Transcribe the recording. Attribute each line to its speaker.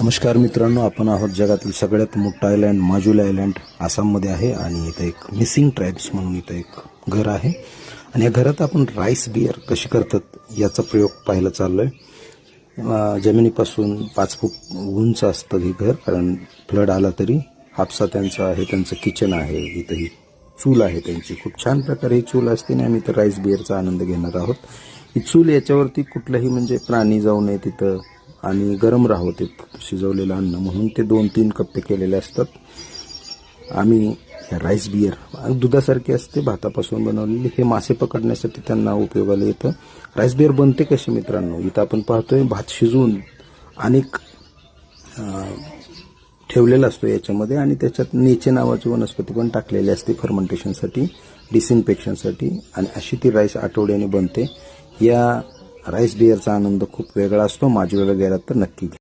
Speaker 1: नमस्कार मित्रांनो, आपण आहोत जगातील सगळ्यात मोठा आयलँड माजुली आयलँड आसाममध्ये आहे आणि इथं एक मिसिंग ट्राईब्स म्हणून इथं एक घर आहे आणि या घरात आपण राईस बियर कशी करतात याचा प्रयोग पाहायला चाललोय। जमिनीपासून 5 फूट उंच असतं हे घर, कारण फ्लड आला तरी हापसा त्यांचा आहे, त्यांचं किचन आहे, इथं ही चूल आहे त्यांची, खूप छान प्रकारे ही चूल असते आणि आम्ही तर राईस बियरचा आनंद घेणार आहोत। ही चूल याच्यावरती कुठलाही म्हणजे प्राणी जाऊ नये तिथं आणि गरम राहावं ते शिजवलेलं अन्न, म्हणून ते 2-3 कप्पे केलेले असतात। आम्ही राईस बियर दुधासारखे असते, भातापासून बनवलेली, हे मासे पकडण्यासाठी त्यांना उपयोगाला येतं। राईस बियर बनते कशी मित्रांनो, इथं आपण पाहतोय भात शिजवून अनेक ठेवलेला असतो याच्यामध्ये आणि त्याच्यात नेचे नावाची वनस्पती पण टाकलेली असते फर्मेंटेशनसाठी, डिसइन्फेक्शनसाठी, आणि अशी ती राईस आठवड्याने बनते। या राईस बियरचा आनंद खूप वेगळा असतो। माजुलीला गेलात तर नक्की घ्या।